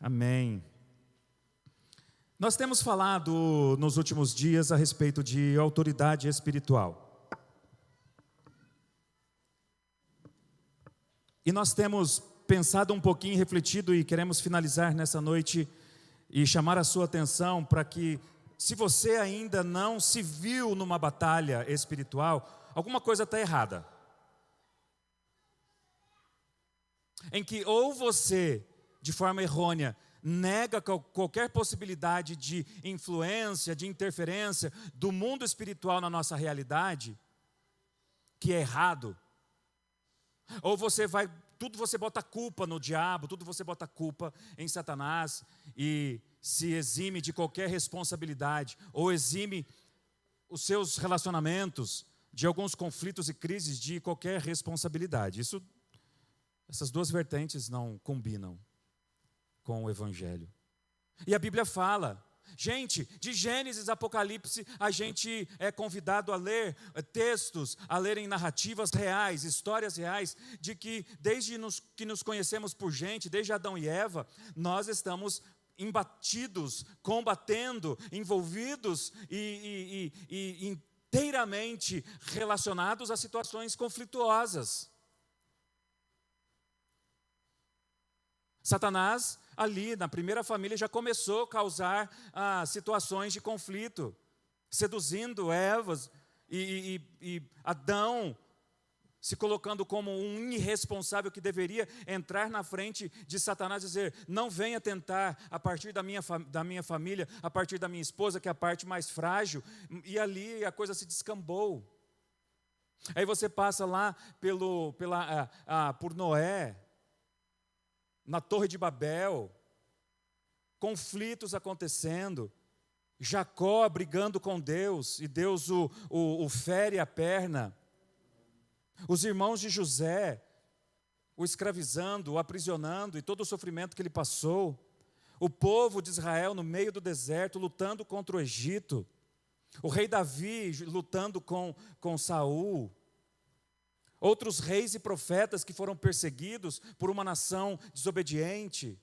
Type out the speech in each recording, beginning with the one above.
Amém. Nós temos falado nos últimos dias a respeito de autoridade espiritual. E nós temos pensado um pouquinho, refletido e queremos finalizar nessa noite e chamar a sua atenção para que, se você ainda não se viu numa batalha espiritual, alguma coisa está errada. Em que ou você, de forma errônea, nega qualquer possibilidade de influência, de interferência do mundo espiritual na nossa realidade, que é errado. Ou tudo você bota culpa no diabo, tudo você bota culpa em Satanás e se exime de qualquer responsabilidade, ou exime os seus relacionamentos de alguns conflitos e crises de qualquer responsabilidade. Essas duas vertentes não combinam com o Evangelho. E a Bíblia fala, gente, de Gênesis a Apocalipse, a gente é convidado a ler textos, a lerem narrativas reais, histórias reais, de que desde que nos conhecemos por gente, desde Adão e Eva, nós estamos embatidos, combatendo, envolvidos e inteiramente relacionados a situações conflituosas. Satanás, ali na primeira família, já começou a causar situações de conflito, seduzindo Eva e Adão, se colocando como um irresponsável que deveria entrar na frente de Satanás e dizer: não venha tentar a partir da minha família, a partir da minha esposa, que é a parte mais frágil. E ali a coisa se descambou. Aí você passa lá por Noé, na Torre de Babel, conflitos acontecendo, Jacó brigando com Deus, e Deus o fere a perna, os irmãos de José o escravizando, o aprisionando, e todo o sofrimento que ele passou, o povo de Israel no meio do deserto, lutando contra o Egito, o rei Davi lutando com Saul, outros reis e profetas que foram perseguidos por uma nação desobediente.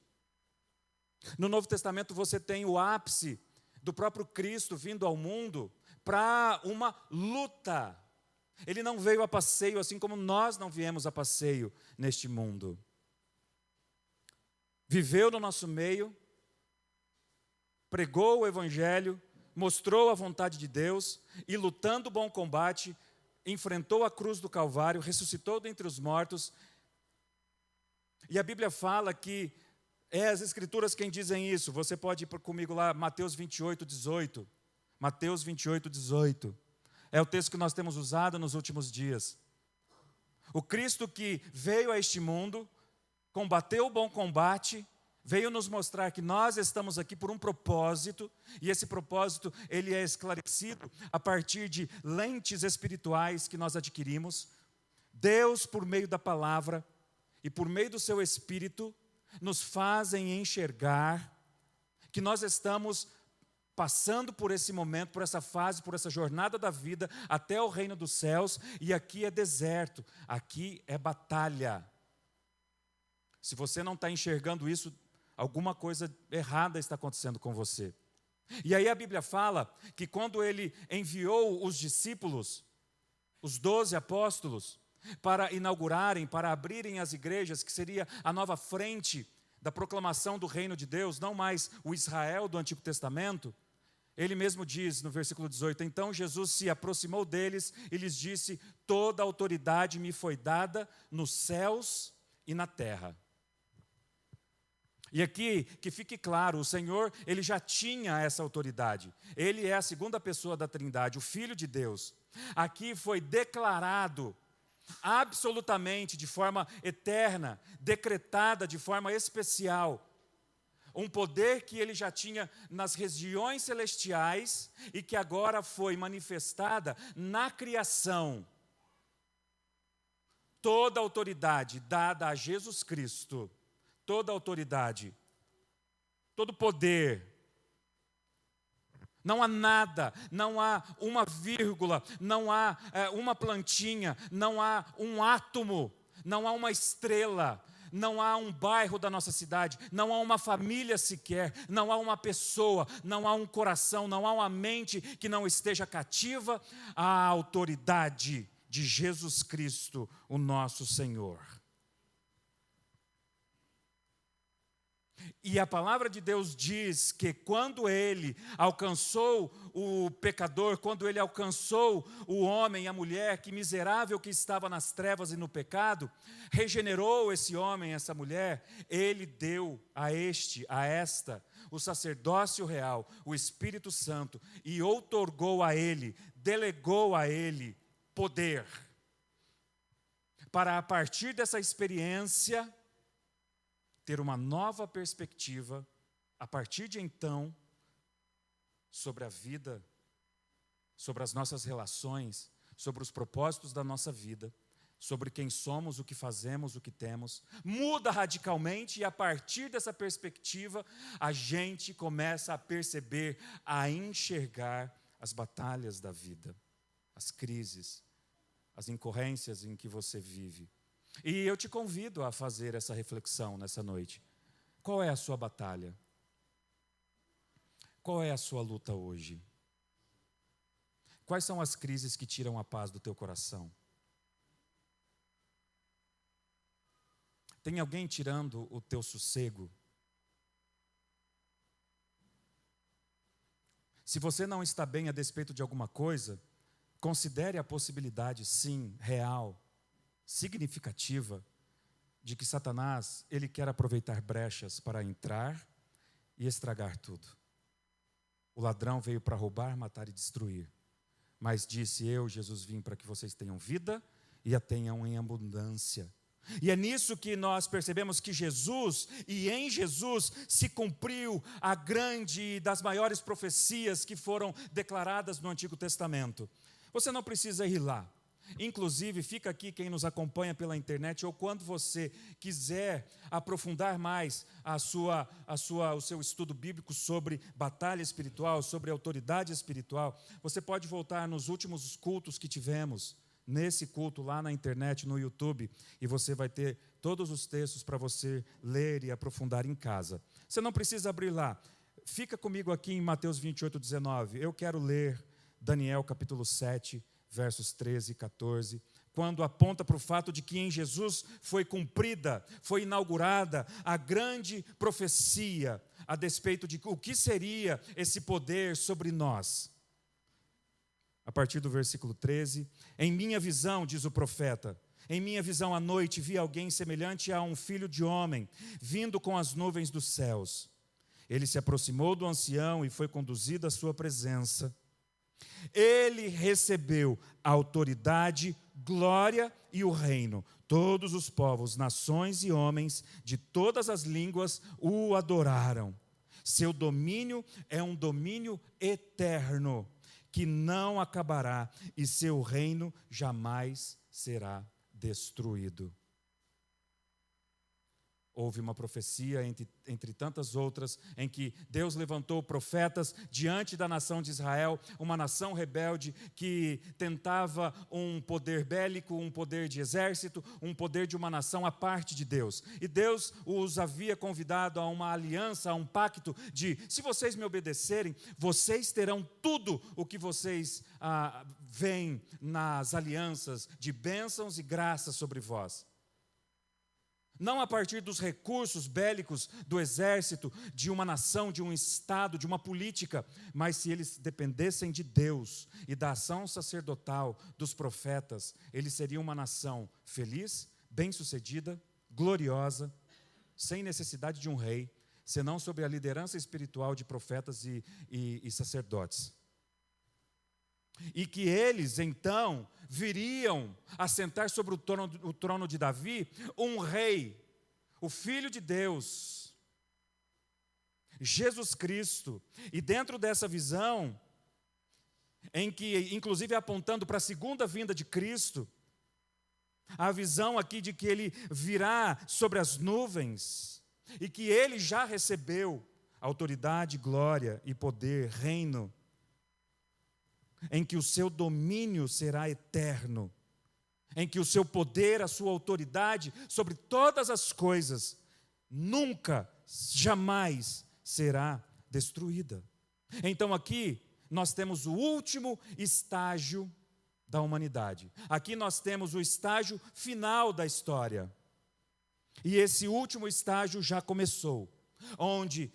No Novo Testamento você tem o ápice do próprio Cristo vindo ao mundo para uma luta. Ele não veio a passeio, assim como nós não viemos a passeio neste mundo. Viveu no nosso meio, pregou o Evangelho, mostrou a vontade de Deus e, lutando o bom combate, enfrentou a cruz do Calvário, ressuscitou dentre os mortos. E a Bíblia fala que é as Escrituras quem dizem isso. Você pode ir comigo lá, Mateus 28, 18. Mateus 28, 18. É o texto que nós temos usado nos últimos dias. O Cristo que veio a este mundo, combateu o bom combate, veio nos mostrar que nós estamos aqui por um propósito, e esse propósito ele é esclarecido a partir de lentes espirituais que nós adquirimos. Deus, por meio da palavra e por meio do seu Espírito, nos fazem enxergar que nós estamos passando por esse momento, por essa fase, por essa jornada da vida, até o reino dos céus, e aqui é deserto, aqui é batalha. Se você não está enxergando isso, alguma coisa errada está acontecendo com você. E aí a Bíblia fala que quando ele enviou os discípulos, os 12 apóstolos, para inaugurarem, para abrirem as igrejas, que seria a nova frente da proclamação do reino de Deus, não mais o Israel do Antigo Testamento, ele mesmo diz no versículo 18, então Jesus se aproximou deles e lhes disse: toda autoridade me foi dada nos céus e na terra. E aqui, que fique claro, o Senhor, ele já tinha essa autoridade. Ele é a segunda pessoa da Trindade, o Filho de Deus. Aqui foi declarado absolutamente, de forma eterna, decretada de forma especial, um poder que ele já tinha nas regiões celestiais e que agora foi manifestada na criação. Toda autoridade dada a Jesus Cristo, toda autoridade, todo poder. Não há nada, não há uma vírgula, não há uma plantinha, não há um átomo, não há uma estrela, não há um bairro da nossa cidade, não há uma família sequer, não há uma pessoa, não há um coração, não há uma mente que não esteja cativa à autoridade de Jesus Cristo, o nosso Senhor. E a palavra de Deus diz que quando ele alcançou o pecador, quando ele alcançou o homem e a mulher, que miserável que estava nas trevas e no pecado, regenerou esse homem, essa mulher, ele deu a esta, o sacerdócio real, o Espírito Santo, e outorgou a ele, delegou a ele poder, para a partir dessa experiência, ter uma nova perspectiva, a partir de então, sobre a vida, sobre as nossas relações, sobre os propósitos da nossa vida, sobre quem somos, o que fazemos, o que temos. Muda radicalmente e a partir dessa perspectiva, a gente começa a perceber, a enxergar as batalhas da vida, as crises, as incorrências em que você vive. E eu te convido a fazer essa reflexão nessa noite. Qual é a sua batalha? Qual é a sua luta hoje? Quais são as crises que tiram a paz do teu coração? Tem alguém tirando o teu sossego? Se você não está bem a despeito de alguma coisa, considere a possibilidade, sim, real, significativa, de que Satanás, ele quer aproveitar brechas para entrar e estragar tudo. O ladrão veio para roubar, matar e destruir. Mas disse eu, Jesus, vim para que vocês tenham vida e a tenham em abundância. E é nisso que nós percebemos que Jesus, e em Jesus, se cumpriu a grande das maiores profecias que foram declaradas no Antigo Testamento. Você não precisa ir lá. Inclusive, fica aqui quem nos acompanha pela internet, ou quando você quiser aprofundar mais o seu estudo bíblico sobre batalha espiritual, sobre autoridade espiritual, você pode voltar nos últimos cultos que tivemos, nesse culto lá na internet, no YouTube, e você vai ter todos os textos para você ler e aprofundar em casa. Você não precisa abrir lá. Fica comigo aqui em Mateus 28, 19. Eu quero ler Daniel capítulo 7, versos 13 e 14, quando aponta para o fato de que em Jesus foi cumprida, foi inaugurada a grande profecia a despeito de o que seria esse poder sobre nós. A partir do versículo 13, em minha visão, diz o profeta, em minha visão à noite vi alguém semelhante a um filho de homem, vindo com as nuvens dos céus. Ele se aproximou do ancião e foi conduzido à sua presença. Ele recebeu a autoridade, glória e o reino. Todos os povos, nações e homens de todas as línguas o adoraram. Seu domínio é um domínio eterno, que não acabará, e seu reino jamais será destruído. Houve uma profecia, entre tantas outras, em que Deus levantou profetas diante da nação de Israel, uma nação rebelde que tentava um poder bélico, um poder de exército, um poder de uma nação à parte de Deus. E Deus os havia convidado a uma aliança, a um pacto de, se vocês me obedecerem, vocês terão tudo o que vocês veem nas alianças de bênçãos e graças sobre vós. Não a partir dos recursos bélicos do exército, de uma nação, de um estado, de uma política, mas se eles dependessem de Deus e da ação sacerdotal dos profetas, eles seriam uma nação feliz, bem-sucedida, gloriosa, sem necessidade de um rei, senão sob a liderança espiritual de profetas e sacerdotes. E que eles, então, viriam assentar sobre o trono de Davi um rei, o Filho de Deus, Jesus Cristo. E dentro dessa visão, em que, inclusive apontando para a segunda vinda de Cristo, a visão aqui de que ele virá sobre as nuvens, e que ele já recebeu autoridade, glória e poder, reino, em que o seu domínio será eterno. em que o seu poder, a sua autoridade sobre todas as coisas nunca, jamais será destruída. Então aqui nós temos o último estágio da humanidade. Aqui nós temos o estágio final da história. E esse último estágio já começou, onde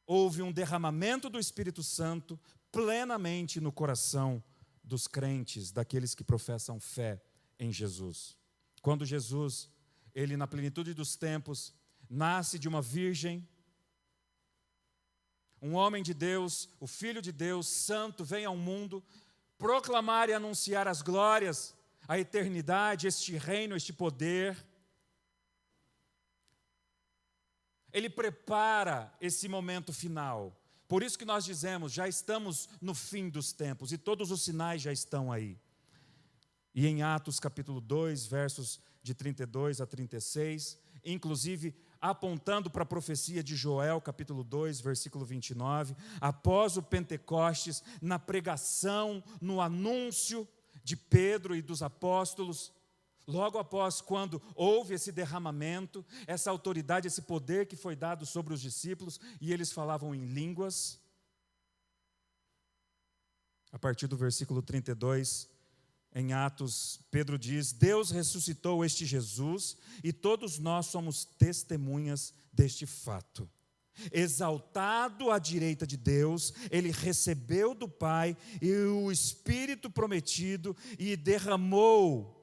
houve um derramamento do Espírito Santo plenamente no coração dos crentes, daqueles que professam fé em Jesus. Quando Jesus, ele na plenitude dos tempos, nasce de uma virgem, um homem de Deus, o Filho de Deus, santo, vem ao mundo proclamar e anunciar as glórias, a eternidade, este reino, este poder. Ele prepara esse momento final. Por isso que nós dizemos, já estamos no fim dos tempos e todos os sinais já estão aí. E em Atos capítulo 2, versos de 32 a 36, inclusive apontando para a profecia de Joel, capítulo 2, versículo 29, após o Pentecostes, na pregação, no anúncio de Pedro e dos apóstolos, logo após quando houve esse derramamento, essa autoridade, esse poder que foi dado sobre os discípulos, e eles falavam em línguas. A partir do versículo 32, em Atos, Pedro diz: Deus ressuscitou este Jesus e todos nós somos testemunhas deste fato. Exaltado à direita de Deus, ele recebeu do Pai e o Espírito prometido e derramou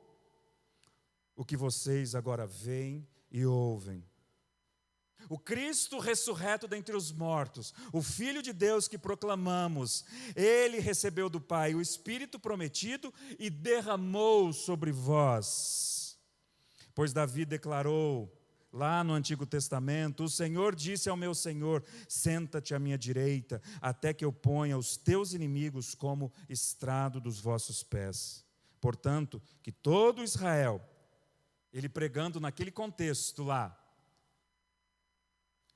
o que vocês agora veem e ouvem. O Cristo ressurreto dentre os mortos, o Filho de Deus que proclamamos, ele recebeu do Pai o Espírito prometido e derramou sobre vós. Pois Davi declarou lá no Antigo Testamento: o Senhor disse ao meu Senhor, senta-te à minha direita, até que eu ponha os teus inimigos como estrado dos vossos pés. Portanto, que todo Israel, ele pregando naquele contexto lá,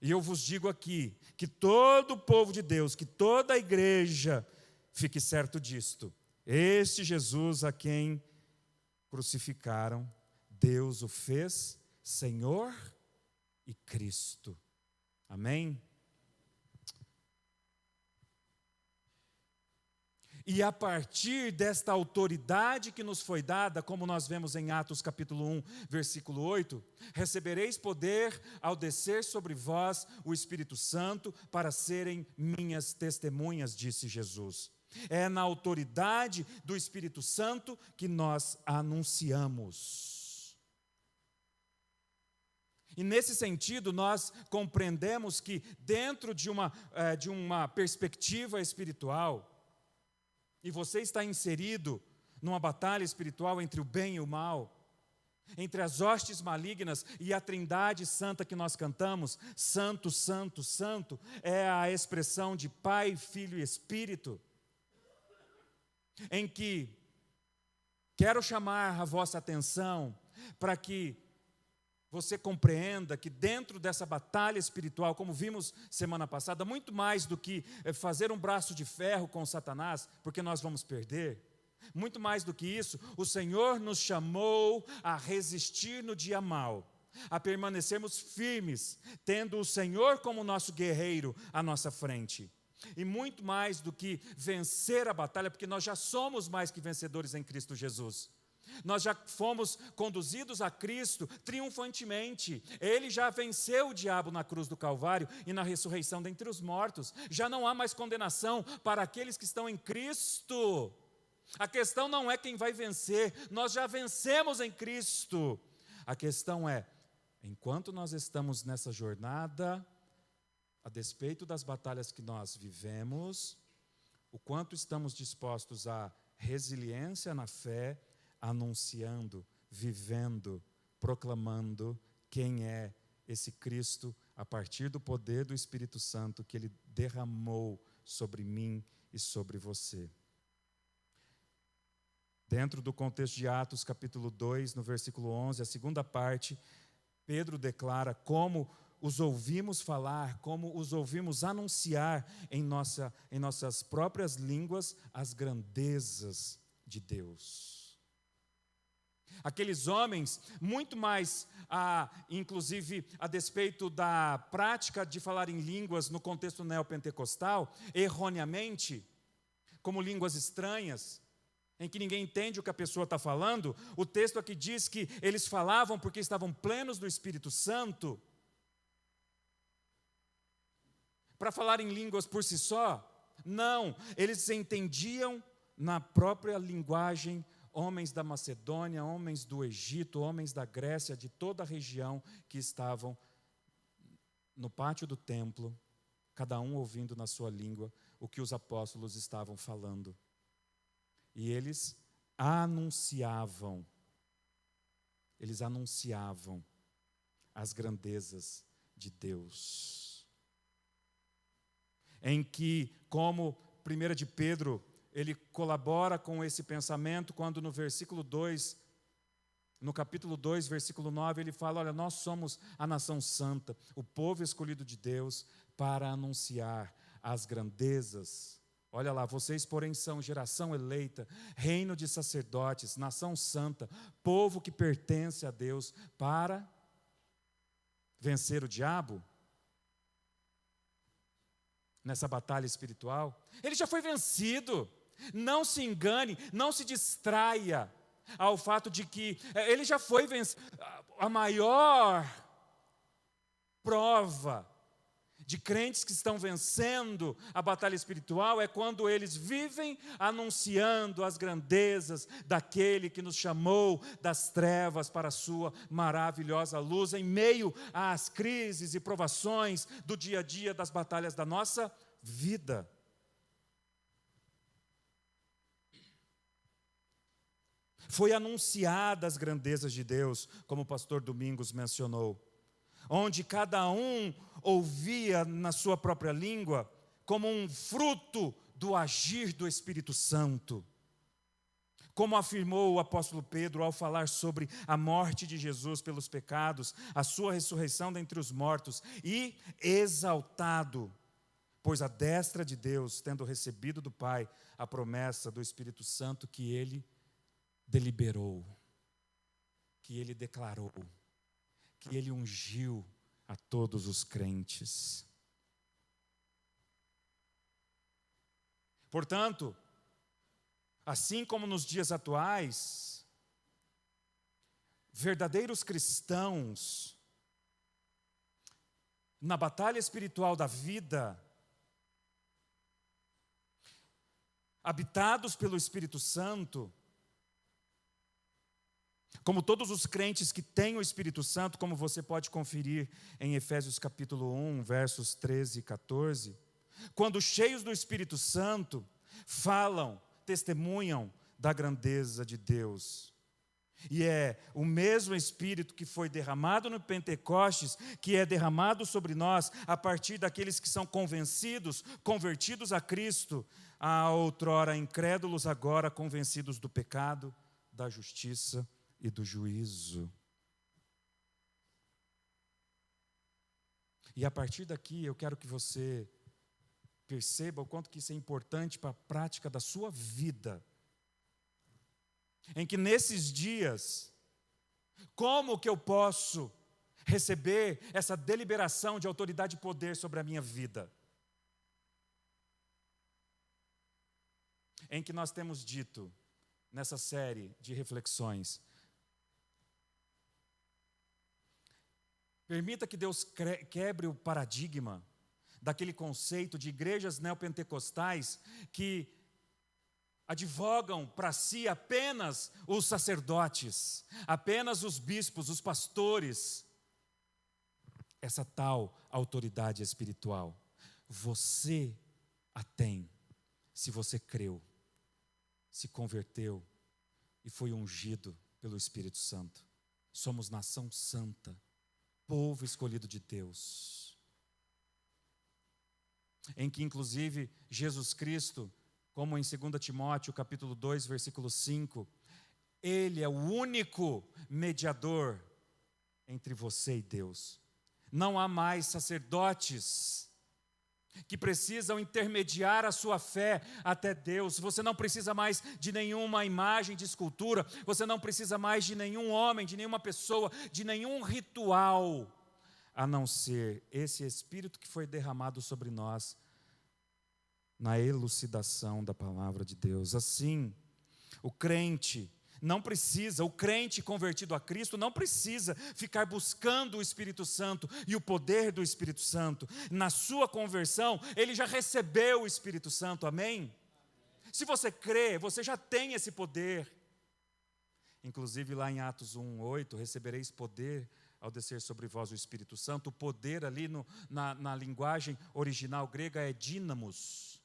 e eu vos digo aqui, que todo o povo de Deus, que toda a igreja, fique certo disto: este Jesus a quem crucificaram, Deus o fez Senhor e Cristo. Amém? E a partir desta autoridade que nos foi dada, como nós vemos em Atos capítulo 1, versículo 8, recebereis poder ao descer sobre vós o Espírito Santo para serem minhas testemunhas, disse Jesus. É na autoridade do Espírito Santo que nós anunciamos. E nesse sentido, nós compreendemos que dentro de uma perspectiva espiritual, e você está inserido numa batalha espiritual entre o bem e o mal, entre as hostes malignas e a Trindade Santa que nós cantamos, Santo, Santo, Santo, é a expressão de Pai, Filho e Espírito, em que quero chamar a vossa atenção para que você compreenda que dentro dessa batalha espiritual, como vimos semana passada, muito mais do que fazer um braço de ferro com Satanás, porque nós vamos perder, muito mais do que isso, o Senhor nos chamou a resistir no dia mau, a permanecermos firmes, tendo o Senhor como nosso guerreiro à nossa frente. E muito mais do que vencer a batalha, porque nós já somos mais que vencedores em Cristo Jesus. Nós já fomos conduzidos a Cristo triunfantemente. Ele já venceu o diabo na cruz do Calvário e na ressurreição dentre os mortos. Já não há mais condenação para aqueles que estão em Cristo. A questão não é quem vai vencer, nós já vencemos em Cristo. A questão é, enquanto nós estamos nessa jornada, a despeito das batalhas que nós vivemos, o quanto estamos dispostos à resiliência na fé, anunciando, vivendo, proclamando quem é esse Cristo a partir do poder do Espírito Santo que Ele derramou sobre mim e sobre você. Dentro do contexto de Atos capítulo 2, no versículo 11, a segunda parte, Pedro declara como os ouvimos falar, como os ouvimos anunciar em nossas próprias línguas as grandezas de Deus. Aqueles homens, muito mais, inclusive, a despeito da prática de falar em línguas no contexto neopentecostal, erroneamente, como línguas estranhas, em que ninguém entende o que a pessoa está falando, o texto aqui diz que eles falavam porque estavam plenos do Espírito Santo. Para falar em línguas por si só? Não, eles entendiam na própria linguagem, homens da Macedônia, homens do Egito, homens da Grécia, de toda a região que estavam no pátio do templo, cada um ouvindo na sua língua o que os apóstolos estavam falando. E eles anunciavam as grandezas de Deus. Em que, como 1 de Pedro, ele colabora com esse pensamento, quando no versículo 2, no capítulo 2, versículo 9, ele fala, olha, nós somos a nação santa, o povo escolhido de Deus, para anunciar as grandezas. Olha lá, vocês, porém, são geração eleita, reino de sacerdotes, nação santa, povo que pertence a Deus, para vencer o diabo nessa batalha espiritual. Ele já foi vencido. Não se engane, não se distraia ao fato de que ele já foi vencido. A maior prova de crentes que estão vencendo a batalha espiritual é quando eles vivem anunciando as grandezas daquele que nos chamou das trevas para a sua maravilhosa luz, em meio às crises e provações do dia a dia, das batalhas da nossa vida. Foi anunciada as grandezas de Deus, como o pastor Domingos mencionou, onde cada um ouvia na sua própria língua, como um fruto do agir do Espírito Santo. Como afirmou o apóstolo Pedro ao falar sobre a morte de Jesus pelos pecados, a sua ressurreição dentre os mortos, e exaltado, pois à destra de Deus, tendo recebido do Pai a promessa do Espírito Santo que ele deliberou, que ele declarou, que ele ungiu a todos os crentes. Portanto, assim como nos dias atuais, verdadeiros cristãos, na batalha espiritual da vida, habitados pelo Espírito Santo, como todos os crentes que têm o Espírito Santo, como você pode conferir em Efésios capítulo 1, versos 13 e 14, quando cheios do Espírito Santo, falam, testemunham da grandeza de Deus. E é o mesmo Espírito que foi derramado no Pentecostes, que é derramado sobre nós a partir daqueles que são convertidos a Cristo, a outrora incrédulos, agora convencidos do pecado, da justiça e do juízo. E a partir daqui eu quero que você perceba o quanto que isso é importante para a prática da sua vida. Em que nesses dias, como que eu posso receber essa deliberação de autoridade e poder sobre a minha vida? Em que nós temos dito, nessa série de reflexões, permita que Deus quebre o paradigma daquele conceito de igrejas neopentecostais que advogam para si apenas os sacerdotes, apenas os bispos, os pastores, essa tal autoridade espiritual. Você a tem, se você creu, se converteu e foi ungido pelo Espírito Santo. Somos nação santa, povo escolhido de Deus, em que inclusive Jesus Cristo, como em 2 Timóteo capítulo 2, versículo 5, Ele é o único mediador entre você e Deus. Não há mais sacerdotes que precisam intermediar a sua fé até Deus. Você não precisa mais de nenhuma imagem de escultura, você não precisa mais de nenhum homem, de nenhuma pessoa, de nenhum ritual, a não ser esse Espírito que foi derramado sobre nós na elucidação da palavra de Deus. Assim, o crente convertido a Cristo não precisa ficar buscando o Espírito Santo e o poder do Espírito Santo. Na sua conversão, ele já recebeu o Espírito Santo, amém? Se você crê, você já tem esse poder. Inclusive lá em Atos 1:8, recebereis poder ao descer sobre vós o Espírito Santo. O poder ali na linguagem original grega é dínamos,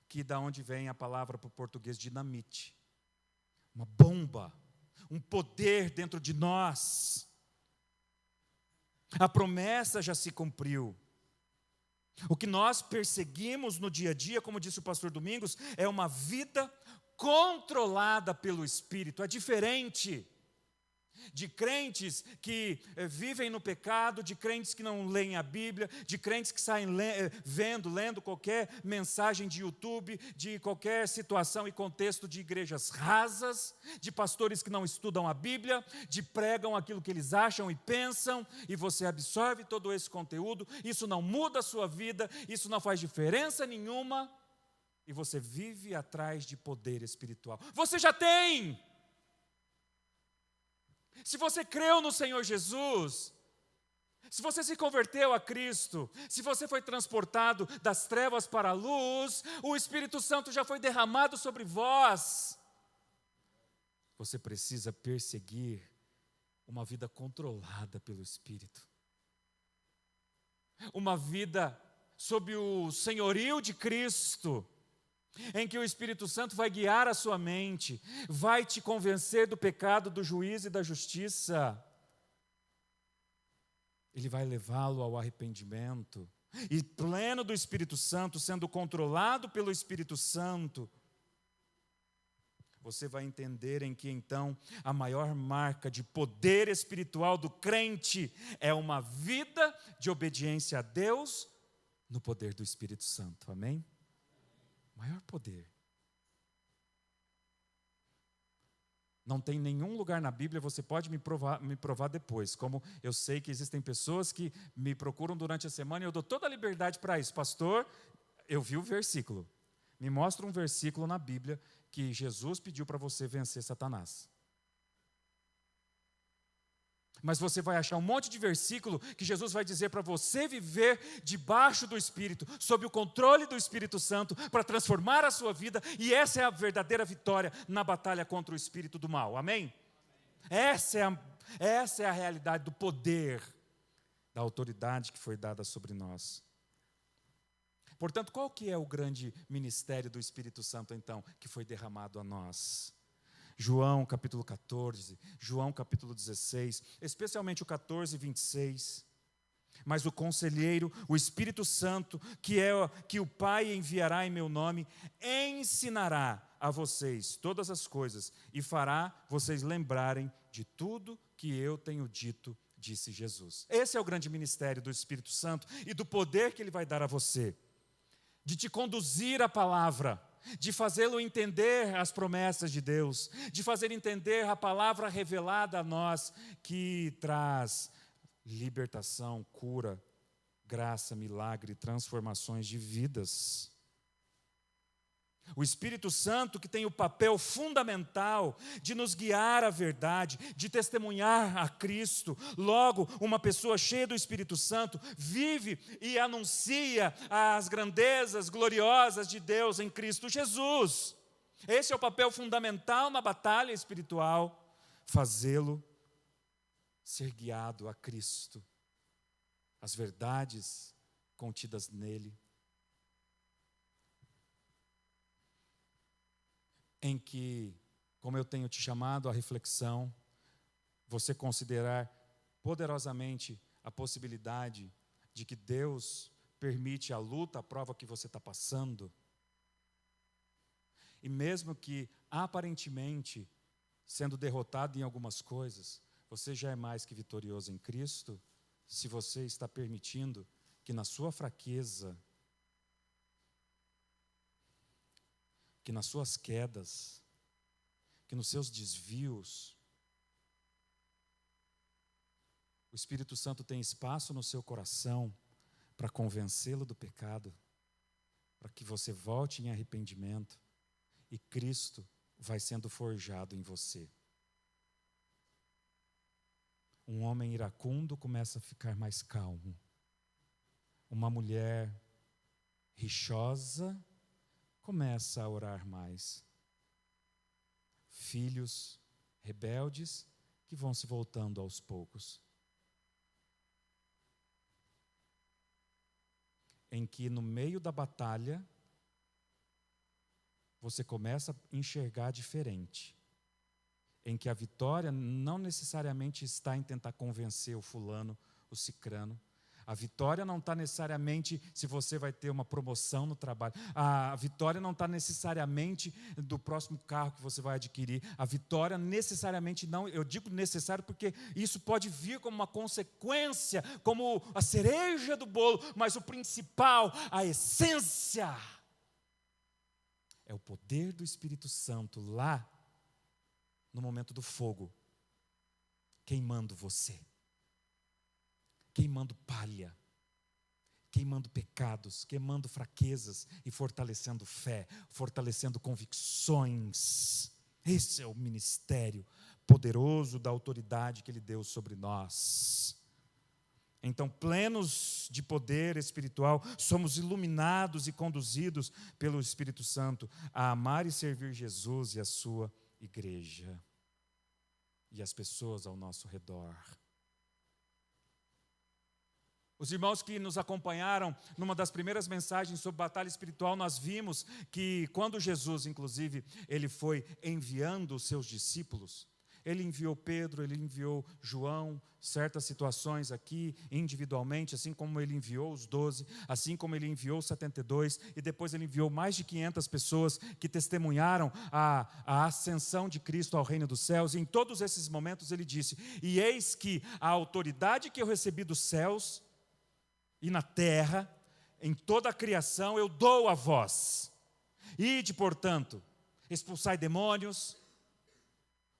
que da onde vem a palavra para o português dinamite. Uma bomba, um poder dentro de nós. A promessa já se cumpriu. O que nós perseguimos no dia a dia, como disse o pastor Domingos, é uma vida controlada pelo Espírito. É diferente de crentes que vivem no pecado, de crentes que não leem a Bíblia, de crentes que saem lendo qualquer mensagem de YouTube, de qualquer situação e contexto de igrejas rasas, de pastores que não estudam a Bíblia, de pregam aquilo que eles acham e pensam, e você absorve todo esse conteúdo, isso não muda a sua vida, isso não faz diferença nenhuma, e você vive atrás de poder espiritual. Você já tem! Se você creu no Senhor Jesus, se você se converteu a Cristo, se você foi transportado das trevas para a luz, o Espírito Santo já foi derramado sobre vós. Você precisa perseguir uma vida controlada pelo Espírito. Uma vida sob o senhorio de Cristo, em que o Espírito Santo vai guiar a sua mente, vai te convencer do pecado, do juízo e da justiça. Ele vai levá-lo ao arrependimento. E pleno do Espírito Santo, sendo controlado pelo Espírito Santo, você vai entender em que então a maior marca de poder espiritual do crente é uma vida de obediência a Deus no poder do Espírito Santo. Amém? Maior poder. Não tem nenhum lugar na Bíblia, você pode me provar depois, como eu sei que existem pessoas que me procuram durante a semana e eu dou toda a liberdade para isso. Pastor, eu vi o versículo. Me mostra um versículo na Bíblia que Jesus pediu para você vencer Satanás. Mas você vai achar um monte de versículo que Jesus vai dizer para você viver debaixo do Espírito, sob o controle do Espírito Santo, para transformar a sua vida, e essa é a verdadeira vitória na batalha contra o espírito do mal, amém? Essa é a realidade do poder, da autoridade que foi dada sobre nós. Portanto, qual que é o grande ministério do Espírito Santo, então, que foi derramado a nós? João capítulo 14, João capítulo 16, especialmente o 14 e 26. Mas o conselheiro, o Espírito Santo, que o Pai enviará em meu nome, ensinará a vocês todas as coisas e fará vocês lembrarem de tudo que eu tenho dito, disse Jesus. Esse é o grande ministério do Espírito Santo e do poder que ele vai dar a você, de te conduzir à palavra, de fazê-lo entender as promessas de Deus, de fazer entender a palavra revelada a nós, que traz libertação, cura, graça, milagre, transformações de vidas. O Espírito Santo, que tem o papel fundamental de nos guiar à verdade, de testemunhar a Cristo. Logo, uma pessoa cheia do Espírito Santo vive e anuncia as grandezas gloriosas de Deus em Cristo Jesus. Esse é o papel fundamental na batalha espiritual, fazê-lo ser guiado a Cristo, as verdades contidas nele, em que, como eu tenho te chamado à reflexão, você considerar poderosamente a possibilidade de que Deus permite a luta, a prova que você está passando, e mesmo que aparentemente sendo derrotado em algumas coisas, você já é mais que vitorioso em Cristo, se você está permitindo que na sua fraqueza, que nas suas quedas, que nos seus desvios, o Espírito Santo tem espaço no seu coração para convencê-lo do pecado, para que você volte em arrependimento e Cristo vai sendo forjado em você. Um homem iracundo começa a ficar mais calmo. Uma mulher rixosa começa a orar mais. Filhos rebeldes que vão se voltando aos poucos. Em que no meio da batalha, você começa a enxergar diferente. Em que a vitória não necessariamente está em tentar convencer o fulano, o cicrano. A vitória não está necessariamente se você vai ter uma promoção no trabalho. A vitória não está necessariamente do próximo carro que você vai adquirir. A vitória necessariamente não, eu digo necessário porque isso pode vir como uma consequência, como a cereja do bolo, mas o principal, a essência, é o poder do Espírito Santo lá no momento do fogo, queimando você. Queimando palha, queimando pecados, queimando fraquezas e fortalecendo fé, fortalecendo convicções. Esse é o ministério poderoso da autoridade que Ele deu sobre nós. Então, plenos de poder espiritual, somos iluminados e conduzidos pelo Espírito Santo a amar e servir Jesus e a sua igreja e as pessoas ao nosso redor. Os irmãos que nos acompanharam numa das primeiras mensagens sobre batalha espiritual, nós vimos que quando Jesus, inclusive, ele foi enviando os seus discípulos, ele enviou Pedro, ele enviou João, certas situações aqui, individualmente, assim como ele enviou os 12, assim como ele enviou os 72, e depois ele enviou mais de 500 pessoas que testemunharam a ascensão de Cristo ao reino dos céus, e em todos esses momentos ele disse, e eis que a autoridade que eu recebi dos céus, e na terra, em toda a criação, eu dou a vós. Ide, portanto, expulsai demônios,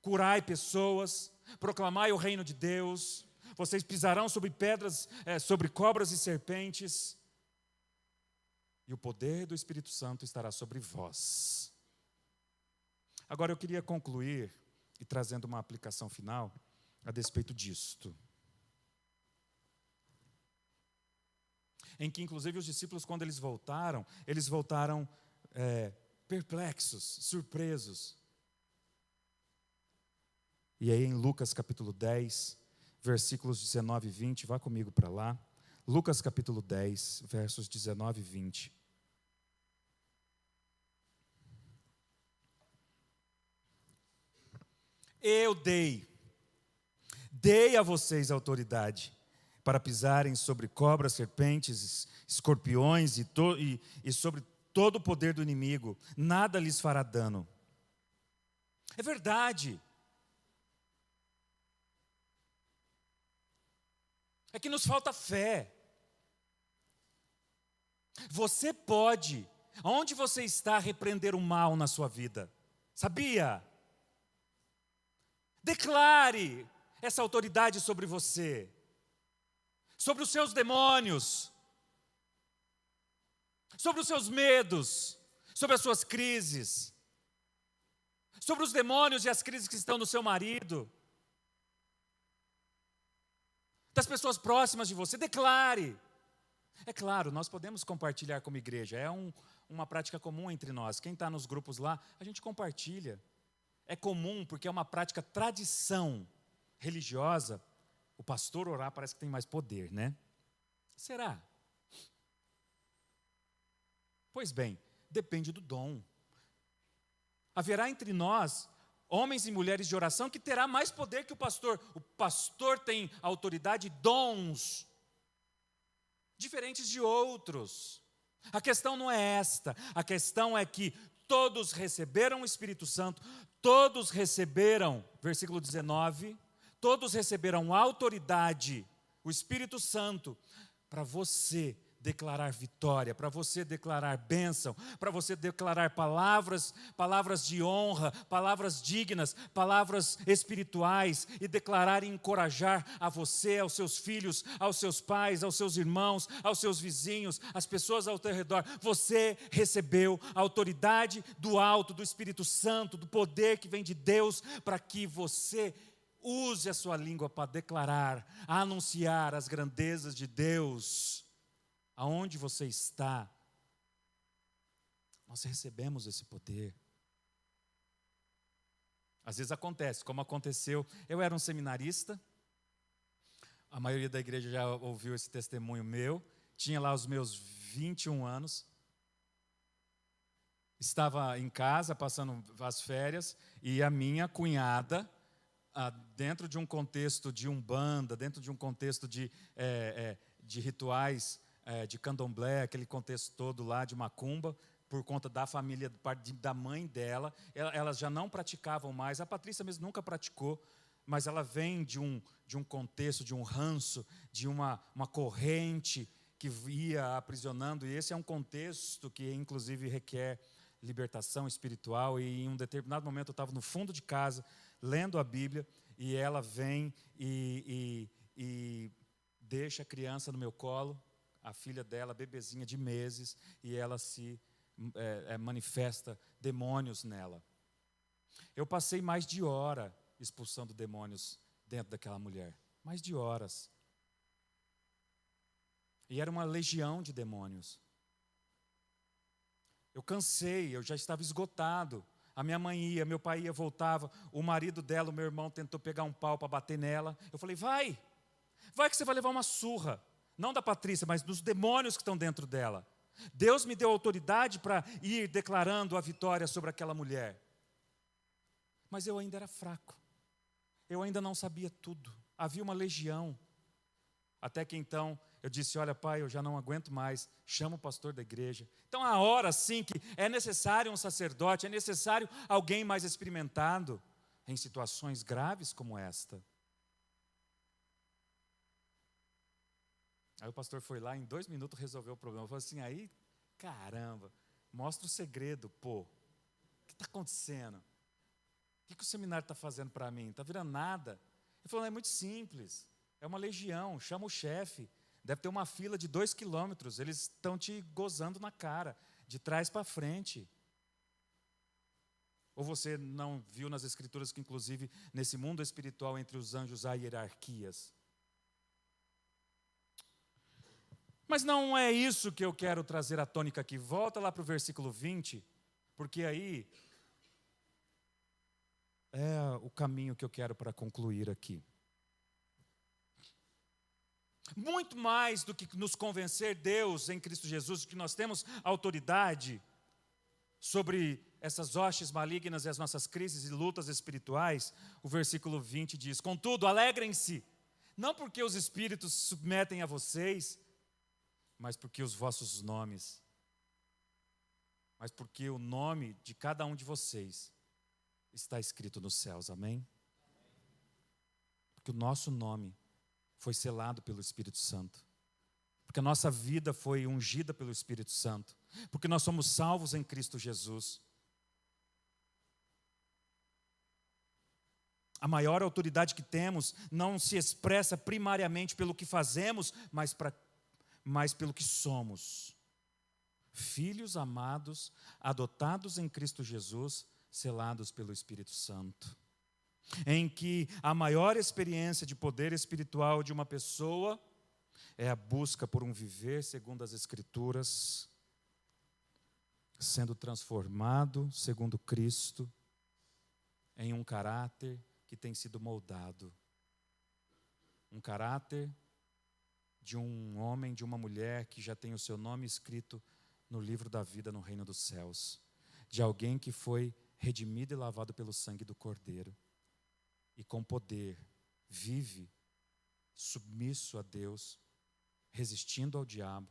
curai pessoas, proclamai o reino de Deus, vocês pisarão sobre pedras, sobre cobras e serpentes, e o poder do Espírito Santo estará sobre vós. Agora eu queria concluir, e trazendo uma aplicação final, a despeito disto. Em que, inclusive, os discípulos, quando eles voltaram perplexos, surpresos. E aí, em Lucas capítulo 10, versículos 19 e 20, vá comigo para lá. Lucas capítulo 10, versos 19 e 20. Eu dei a vocês autoridade para pisarem sobre cobras, serpentes, escorpiões e sobre todo o poder do inimigo, nada lhes fará dano. É verdade. É que nos falta fé. Você pode, onde você está, repreender o mal na sua vida. Sabia? Declare essa autoridade sobre você. Sobre os seus demônios, sobre os seus medos, sobre as suas crises, sobre os demônios e as crises que estão no seu marido, das pessoas próximas de você, declare. É claro, nós podemos compartilhar como igreja, é uma prática comum entre nós. Quem está nos grupos lá, a gente compartilha. É comum porque é uma prática tradição religiosa. O pastor orar parece que tem mais poder, né? Será? Pois bem, depende do dom. Haverá entre nós homens e mulheres de oração que terá mais poder que o pastor. O pastor tem autoridade e dons diferentes de outros. A questão não é esta. A questão é que todos receberam o Espírito Santo, todos receberam, versículo 19, todos receberam autoridade, o Espírito Santo, para você declarar vitória, para você declarar bênção, para você declarar palavras de honra, palavras dignas, palavras espirituais, e declarar e encorajar a você, aos seus filhos, aos seus pais, aos seus irmãos, aos seus vizinhos, às pessoas ao teu redor. Você recebeu a autoridade do alto, do Espírito Santo, do poder que vem de Deus, para que você use a sua língua para declarar, anunciar as grandezas de Deus. Aonde você está, nós recebemos esse poder. Às vezes acontece, como aconteceu, eu era um seminarista, a maioria da igreja já ouviu esse testemunho meu, tinha lá os meus 21 anos, estava em casa, passando as férias, e a minha cunhada, dentro de um contexto de umbanda, dentro de um contexto de rituais, de candomblé, aquele contexto todo lá de macumba, por conta da família, da mãe dela, elas já não praticavam mais. A Patrícia mesmo nunca praticou, mas ela vem de um contexto, de um ranço, de uma corrente que ia aprisionando, e esse é um contexto que inclusive requer libertação espiritual. E em um determinado momento eu estava no fundo de casa, lendo a Bíblia, e ela vem e deixa a criança no meu colo, a filha dela, bebezinha de meses, e ela se manifesta demônios nela. Eu passei mais de hora expulsando demônios dentro daquela mulher, mais de horas. E era uma legião de demônios. Eu cansei, eu já estava esgotado. A minha mãe ia, meu pai ia, voltava. O marido dela, o meu irmão, tentou pegar um pau para bater nela. Eu falei, vai que você vai levar uma surra. Não da Patrícia, mas dos demônios que estão dentro dela. Deus me deu autoridade para ir declarando a vitória sobre aquela mulher. Mas eu ainda era fraco. Eu ainda não sabia tudo. Havia uma legião. Até que então eu disse, olha pai, eu já não aguento mais, chama o pastor da igreja. Então há hora sim que é necessário um sacerdote, é necessário alguém mais experimentado em situações graves como esta. Aí o pastor foi lá, em 2 minutos resolveu o problema. Falou assim, aí, caramba, mostra o segredo, pô. O que está acontecendo? O que o seminário está fazendo para mim? Não está virando nada. Ele falou, é muito simples. É uma legião, chama o chefe. Deve ter uma fila de 2 quilômetros. Eles estão te gozando na cara, de trás para frente. Ou você não viu nas escrituras que, inclusive, nesse mundo espiritual, entre os anjos há hierarquias? Mas não é isso que eu quero trazer à tônica aqui. Volta lá para o versículo 20, porque aí é o caminho que eu quero para concluir aqui. Muito mais do que nos convencer Deus em Cristo Jesus, que nós temos autoridade sobre essas hostes malignas e as nossas crises e lutas espirituais, o versículo 20 diz, contudo, alegrem-se, não porque os espíritos se submetem a vocês, mas porque os vossos nomes, mas porque o nome de cada um de vocês está escrito nos céus, amém? Porque o nosso nome foi selado pelo Espírito Santo, porque a nossa vida foi ungida pelo Espírito Santo, porque nós somos salvos em Cristo Jesus. A maior autoridade que temos não se expressa primariamente pelo que fazemos, mas pelo que somos. Filhos amados, adotados em Cristo Jesus, selados pelo Espírito Santo. Em que a maior experiência de poder espiritual de uma pessoa é a busca por um viver segundo as Escrituras, sendo transformado segundo Cristo, em um caráter que tem sido moldado. Um caráter de um homem, de uma mulher que já tem o seu nome escrito no livro da vida no reino dos céus. De alguém que foi redimido e lavado pelo sangue do Cordeiro. E com poder vive submisso a Deus, resistindo ao diabo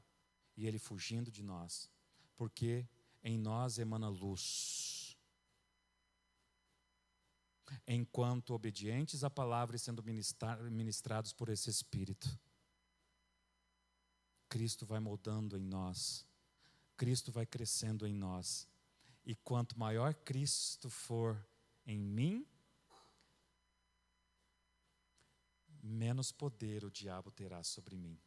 e ele fugindo de nós. Porque em nós emana luz. Enquanto obedientes à palavra e sendo ministrados por esse Espírito. Cristo vai moldando em nós, Cristo vai crescendo em nós. E quanto maior Cristo for em mim, menos poder o diabo terá sobre mim.